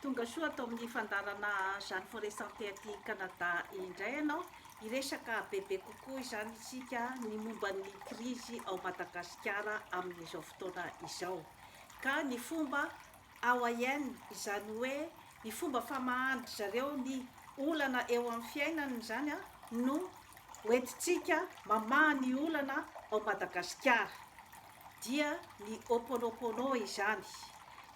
tonga soa atao amin'ny fandarana Jeanne Forest Santé aty Canada indray ianao. Iresaka bebe kokoa izany isika ny momba ny krizy ao Madagasikara amin'izao fotoana izao. Ka ny fomba AON izany hoe ny fomba famahandry zareo ny olana eo amin'ny fiainana zany no hoentintsika mamaha ny olana ao Madagasikara dia ny Ho'oponopono izany.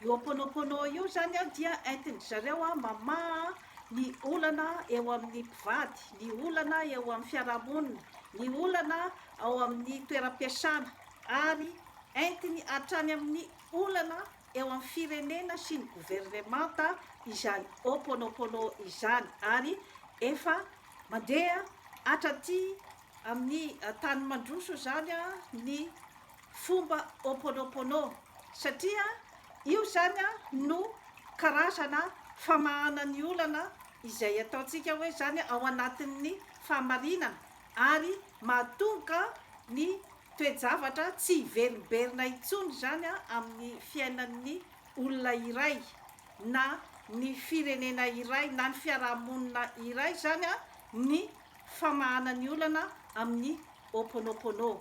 Io Ho'oponopono io zany dia entin zareo mamaha ny olana eo amin'ny mpivady, ny olana eo amin'ny fiarahamonina, ny olana ao amin'ny toeram-piasana ary entiny hatrany amin'ny olana eo amin'ny firenena sy ny gouvernemanta izany Ho'oponopono izany, ary efa mandeha hatraty amin'ny tany mandroso zany ny fomba Ho'oponopono satria io zany no karazana famahana ny olana izay ataontsika hoe zany ao anatin'ny fahamarinana ary mahatonga ny toe-javatra tsy hiverimberina intsony zany amin'ny fiainan'ny olona iray na ny firenena iray na ny fiarahamonina iray zany ny famahana ny olana amin'ny Ho'oponopono.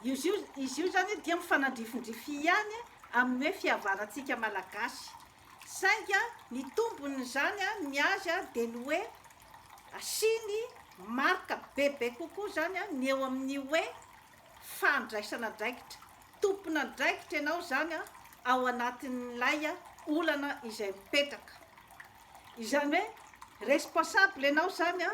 Izy io zany dia mifanandrifindrify ihany amin'ny hoe fihavanantsika malagasy, sainga ny tombony zany ny azy dia ny hoe asiny marika bebe kokoa zany ny eo amin'ny hoe fandraisana andraikitra, tompona andraikitra ianao zany ao anatin'ilay olana izay mipetraka, izany hoe responsable ianao zany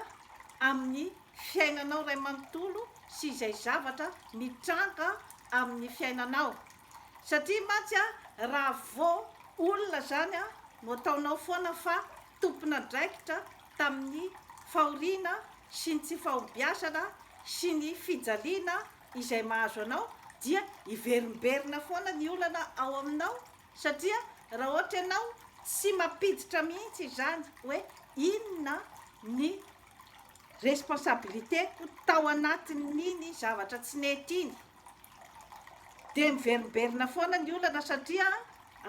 amin'ny fiainanao ray manontolo sy izay zavatra mitranga amin'ny fiainanao, satria mantsy raha vao olona zany no ataonao foana fa tompona andraikitra tamin'ny fahoriana sy ny tsy fahombiazana sy ny fijaliana izay mahazo anao dia hiverimberina foana ny olana ao aminao, satria raha ohatra ianao tsy mampiditra mihitsy izany hoe inona ny responsabilitéko tao anatin'iny zavatra tsy nety iny, dia miverimberina foana ny olana satria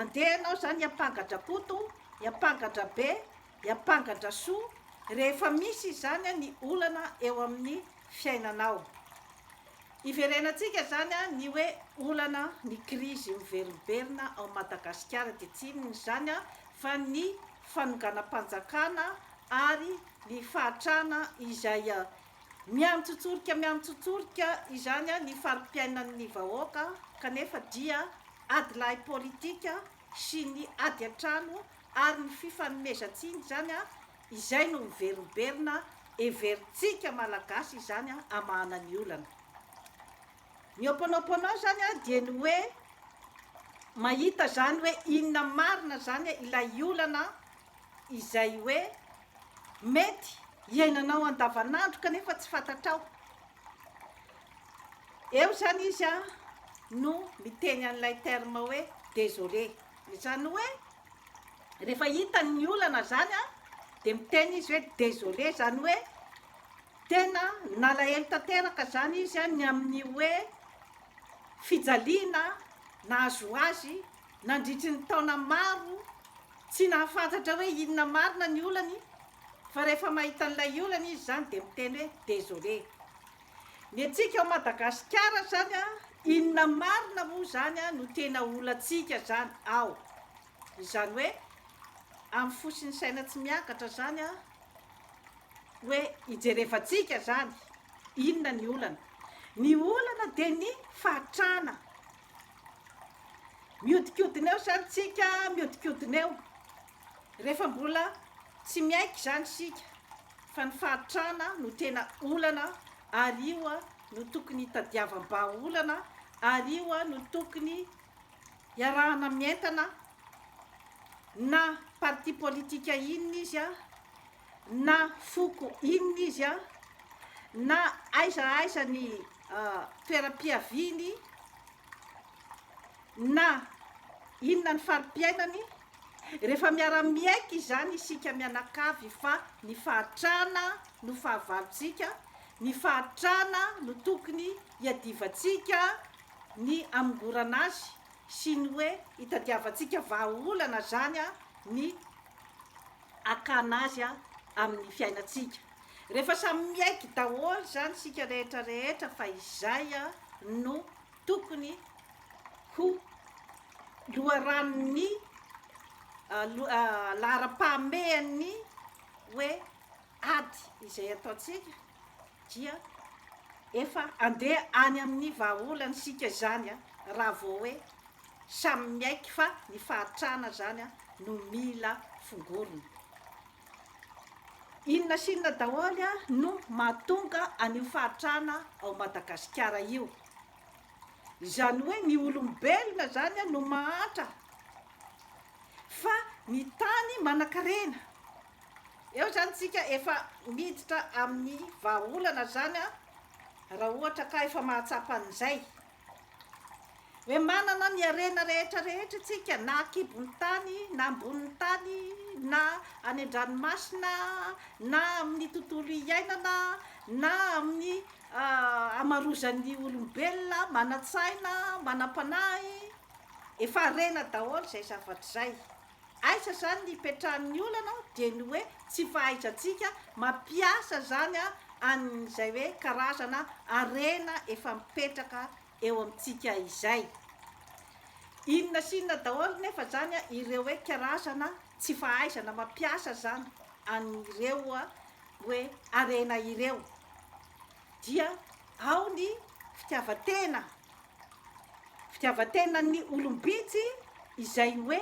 andeha anao zany hiampangatra poto, hiampangatra be, hiampangatra soa rehefa misy zany ny olana eo amin'ny fiainanao. Iverenantsika zany ny hoe olana ny krizy miverimberina ao Madagasikara dia tsy inona zany fa ny fanonganam-panjakana ary ny fahatrana izay miamitsontsorika izany ny farim-piainan'ny vahoaka, kanefa dia ady lahy politika sy ny ady an-trano ary ny fifanomezan-tsiny zany izay no miverimberina heverintsika malagasy izany amahana ny olana. Ny Ho'oponopono zany dia ny hoe mahita zany hoe inona marina zany ilay olana izay hoe mety iainanao andavanandro kanefa tsy fantatrao. Eo zany izy no miteny an'ilay terme hoe désolé, izany hoe rehefa hitany ny olana zany dia miteny izy hoe désolé, zany hoe tena nalahelo tanteraka zany izy ny amin'ny hoe fijaliana nahazo azy nandritry ny taona maro tsy nahafantatra hoe inona marina ny olany, fa rehefa mahita an'ilay olana izy zany dia miteny hoe désolé. Ny antsika ao Madagasikara zany inona marina moa zany no tena olantsika zany ao, izany hoe amin'ny fosiny saina tsy miakatra zany hoe hijerevantsika zany inona ny olana. Ny olana dia ny fahatrana, miodikodina eo zany tsika, miodikodina eo rehefa mbola tsy miaiky zany sika, fa ny fahatrana no tena olana, ary io no tokony hitadiavam-bahaolana, ary io no tokony hiarahana mientana na parti politika inona izy na foko inona izy na aiza ny toeram-piaviany na inona ny farim-piainany, rehefa miara-miaiky zany isika mianakavy fa ny fahatrana no fahavalontsika, ny fahatrana no tokony hiadivantsika ny amingorana azy sy ny hoe hitadiavantsika vahaolana zany ny akana azy amin'ny fiainatsika. Rehefa samy miaiky daholo zany sika rehetrarehetra fa izay no tokony ho loharanony lahara-pahamehan'ny hoe ady izay ataotsika dia efa andeha any amin'ny vahaolana sika zany raha vao hoe samy miaiky fa ny fahatrana zany no mila fongorona. Inona sinona daholy no mahatonga an'io fahatrana ao Madagasikara io. Izany hoe ny olombelona zany no mahatra fa ny tany manan-karena. Eo zany tsika efa miditra amin'ny vahaolana zany raha ohatra ka efa mahatsapa an'izay hoe manana ny harena rehetrarehetra tsika, na akibon'ny tany na ambonin'ny tany na any an-dranomasina na amin'ny tontolo iainana na amin'ny amarozan'ny olombelona, manan-tsaina, manam-panahy, efa harena daholo zay zavatra zay. Aisa zany ny ipetrahan'ny olana dia ny hoe tsy fahaizantsika mampiasa zany an'izay hoe karazana harena efa mipetraka eo amintsika izay. Inona sinona daholo nefa zany ireo hoe karazana tsy fahaizana mampiasa zany an'ireo hoe harena ireo, dia ao ny fitiavan-tenan'ny olombitsy izay hoe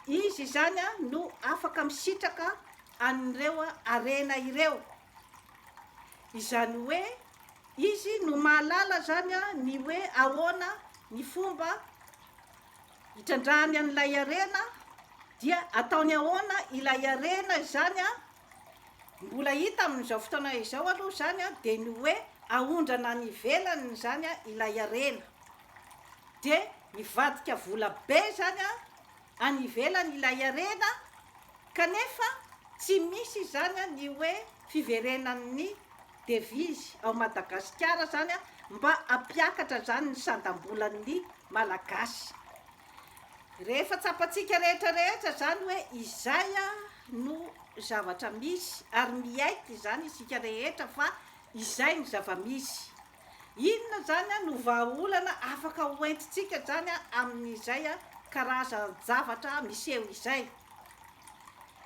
izy zany no afaka misitraka an'ireo harena ireo. Izany hoe izy no mahalala zany ny hoe ahoana ny fomba hitrandrahany an'ilay harena, dia ataony ahoana ilay harena zany mbola hita amin'izao fotoana izao aloha zany de ny hoe ahondrana ny ivelany zany ilay harena, de mivadika vola be zany any ivelany ilay harena, kanefa tsy misy zany ny hoe fiverenan'ny devise ao Madagasikara zany mba hampiakatra zany ny sandam-bolan'ny malagasy. Rehefa tsapatsika rehetrarehetra zany hoe izay no zavatra misy ary miaiky zany isika rehetra fa izay ny zava-misy. Inona zany no vahaolana afaka hoentitsika zany amin'izay karazan-javatra miseho izay.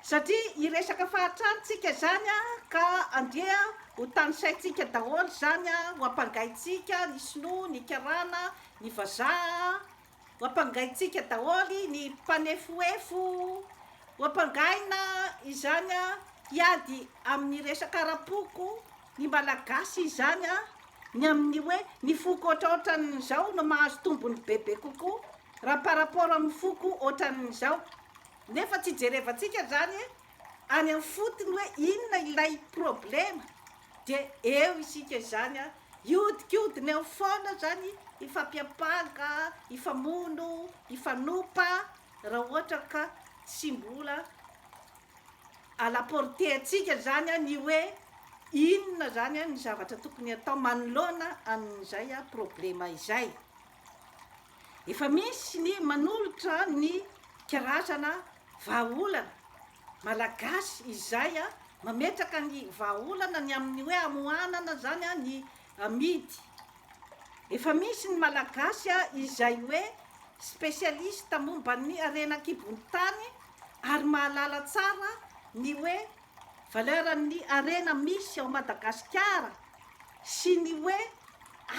Satria iresaka fahatrantsika zany ka andeha ho tanisaitsika daholo zany ho ampangaitsika ny sinoa, ny karana, ny vazaha, ho ampangaitsika daholy ny mpanefoefo, ho ampangaina izany hiady amin'ny resaka ara-poko ny malagasy izany ny amin'ny hoe ny foko ohatraotran'izao no mahazo tombony bebe kokoa raha par rapport amin'ny foko ohatran'izao. Nefa tsy jerevantsika zany any amin'ny fotony hoe inona ilay problema, de eo isika zany iodikodiny eo foana zany ifampiampanga, ifamono, ifanopa, raha ohatra ka tsy mbola alaportentsika zany ny hoe inona zany ny zavatra tokony atao manoloana an'izay problema izay. Efa misy ny manolotra ny karazana vahaolana malagasy izay mametraka ny vahaolana ny amin'ny hoe amohanana zany ny amidy. Efa misy ny malagasy izay hoe spesialista momba ny harena kibon'ny tany ary mahalala tsara ny hoe valeran'ny harena misy ao Madagasikara sy ny hoe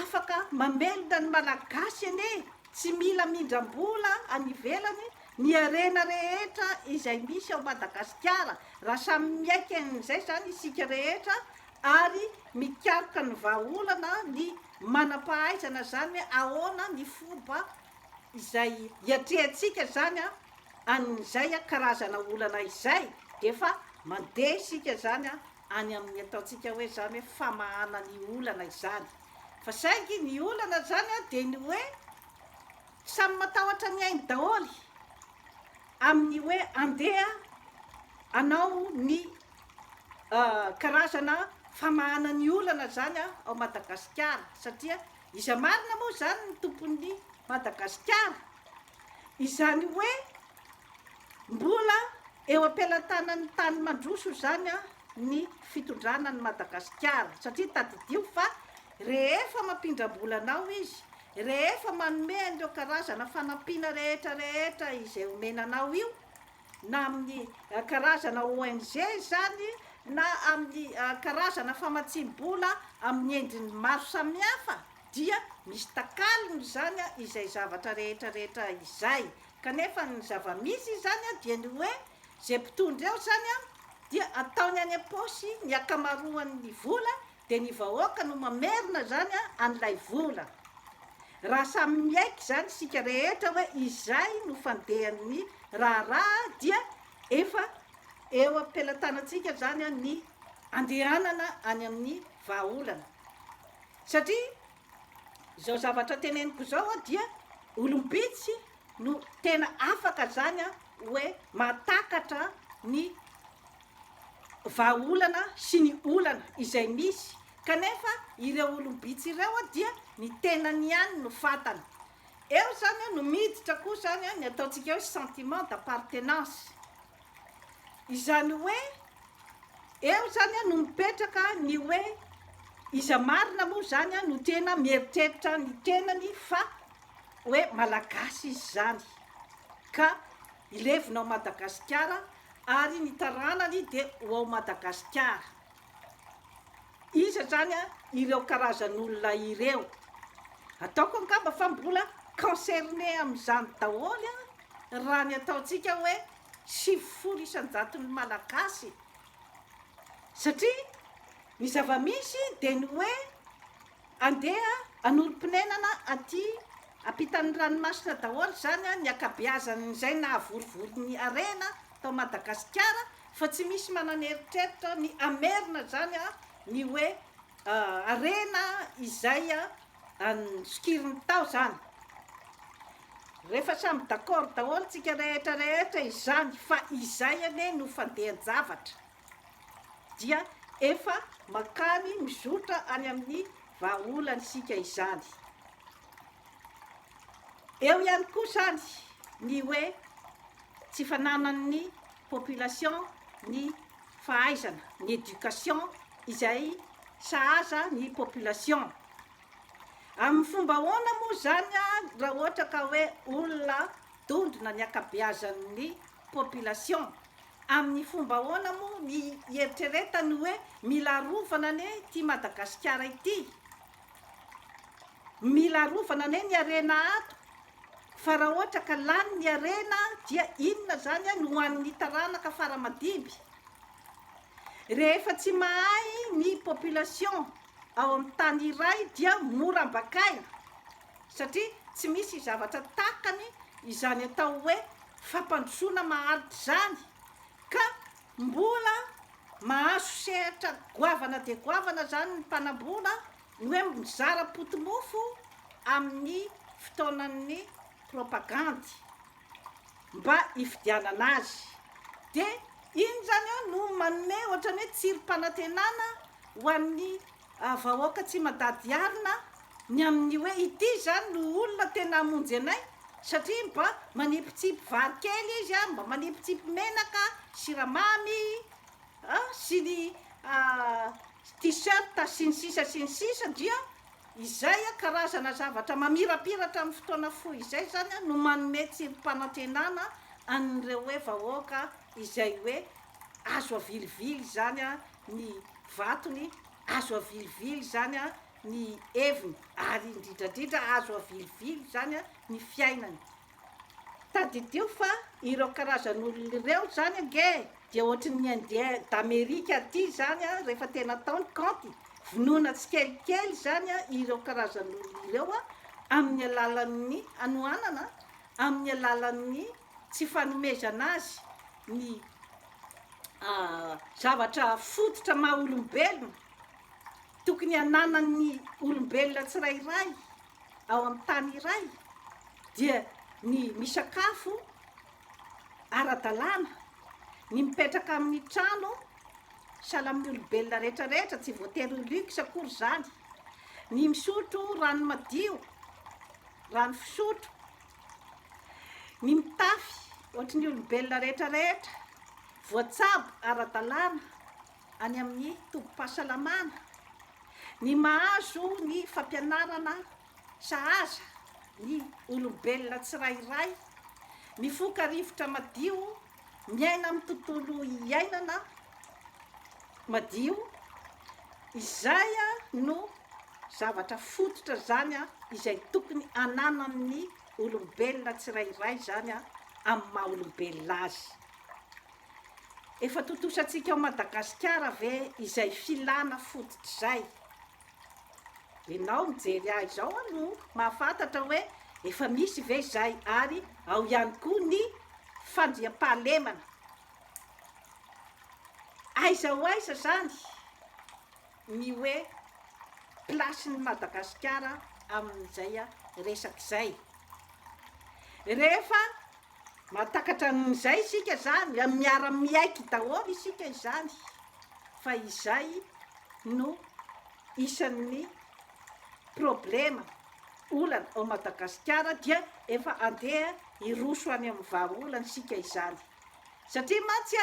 afaka mamelona ny malagasy ane, tsy mila mindram-bola any ivelany ny harena rehetra izay misy ao Madagasikara raha samy miaiky an'izay zany isika rehetra ary mikaroka ny vahaolana ny manam-pahaizana zany ahoana ny fomba izay hiatrehantsika zany an'izay karazana olana izay, de fa mandeha isika zany any amin'ny ataontsika hoe zany hoe famahana ny olana izany. Fa saingy ny olana zany de ny hoe samy matahotra ny ainy daholy amin'ny hoe andeha anao ny karazana famahana ny olana zany ao Madagasikara, satria iza marina moa zany ny tompon'ny Madagasikara, izany hoe mbola eo am-pelantanan'ny tany mandroso zany a ny fitondrana ny Madagasikara, satria tadidio fa rehefa mampindram-bola anao izy, rehefa manome an'ireo karazana fanampiana rehetrarehetra izay omenanao io, na amin'ny karazana ONG zany, na amin'ny karazana famatsiam-bola amin'ny endriny maro samihafa, dia misy takalony zany a izay zavatra rehetrarehetra izay. Kanefa ny zava-misy zany a dia ny hoe zay mpitondra eo zany a dia ataony any am-paosy ny akamaroan'ny vola, dia ny vahoaka no mamerina zany a an'ilay vola. Raha samy miaiky zany sika rehetra hoe izay no fandehan'ny raharaha, dia efa eo am-pelantanantsika zany a ny andehanana any amin'ny vahaolana. Satria zao zavatra teneniko zao a dia olombitsy no tena afaka zany a hoe mahatakatra ny vahaolana sy ny olana izay misy, kanefa ireo olombitsy ireo a dia ny tenany ihany no fatana. Eo zany a no miditra koa zany a ny ataontsika hoe sentiment d'appartenance, izany hoe eo zany a no mipetraka ny hoe iza marina moa zany a no tena mieritreritra ny tenany fa hoe malagasy izy zany, ka ilevinao Madagasikara ary ny taranany de ho ao Madagasikara. Iza zany a ireo karazan'olona ireo, ataoko angamba fa mbola concerné amin'izany daholo a raha ny ataontsika hoe 700 ny malagasy, satria ny zava-misy de ny hoe andeha anorim-pinenana aty ampitan'ny ranomasina daholo zany a ny akabeazan'izay nahavorivory ny arena tao Madagasikara, fa tsy misy manana eritreritra ny amerina zany a ny hoe arena izay a sokiriny tao zany. Rehefa samy d'accord daholo tsika rehetrarehetra izany fa izay ane no fandehan-javatra, dia efa makany mizotra any amin'ny vahaolany sika izany. Eo ihany koa zany ny hoe tsy fananan'ny population ny fahaizana, ny éducation izay sahaza ny population. Amin'ny fomba ahoana moa zany a raha ohatra ka hoe olona dondona ny akabeazan'ny population, amin'ny fomba ahoana moa ny eritreretany hoe mila rovana ane ty Madagasikara ity, mila rovana ane ny arena ato, fa raha ohatra ka lany ny arena dia inona zany a no hoan'ny taranaka faramadimby. Rehefa tsy mahay ny population ao amin'ny tany iray dia mora ambakaina, satria tsy misy zavatra takany izany atao hoe fampandrosoana maharitra zany, ka mbola mahazo sehatra goavana de goavana zany ny mpanambola ny hoe mizara potomofo amin'ny fotoanan'ny propagandy mba hifidianana azy. De iny zany a no manome ohatrany hoe tsirom-panantenana ho an'ny vahoaka tsy mandady arina ny amin'ny hoe ity zany no olona tena hamonjy anay, satria mba manipotsipy vary kely izy a, mba manipotsipy menaka, siramamy sy ny t-shirt sy ny sisa dia izay a karazana zavatra mamirapiratra amin'ny fotoana fohy izay zany a no manome tsirom-panantenana an'ireo hoe vahoaka izay hoe azo avilivily zany a ny vatony, azo avilivily zany a ny heviny, ary indrindrandrindra azo avilivily zany a ny fiainany. Tadidio fa ireo karazan'olona ireo zany age dia ohatrin'ny indien d'Amerika aty zany a rehefa tena ataony kanty, vonoina tsikelikely zany a ireo karazan'olona ireo a amin'ny alalan'ny anohanana, amin'ny alalan'ny tsy fanomezana azy ny zavatra fototra maha olombelona tokony hananan'ny olombelona tsirairay ao amin'ny tany iray, dia ny misakafo ara-dalàna, ny mipetraka amin'ny trano sahala amin'ny olombelona rehetrarehetra, tsy voatery ho luxe akory zany, ny misotro rano madio, rano fisotro, ny mitafy ohatrin'ny olombelona rehetrarehetra, voatsabo ara-dalàna any amin'ny tompo-pahasalamana, ny mahazo ny fampianarana sahaza ny olombelona tsirairay, ny foka-rivotra madio, miaina amin'ny tontolo iainana madio, izay no zavatra fototra zany izay tokony ananan'ny olombelona tsirairay zany amin'ny maha olombelona azy. Efa tontosantsika ao Madagasikara ve izay filana fototra izay? Ianao mijery ahy izao no mahafantatra hoe efa misy ve izay, ary ao ihany koa ny fandriam-pahalemana. Aiza ho aiza zany ny hoe plasin'ny Madagasikara amin'izay resak'izay. Rehefa mahatakatra an'izay isika zany, miara-miaiky daholo isika izany, fa izay no isan'ny problema olana ao Madagasikara dia efa andeha hiroso any amin'ny vahaolana isika izany, satria mantsy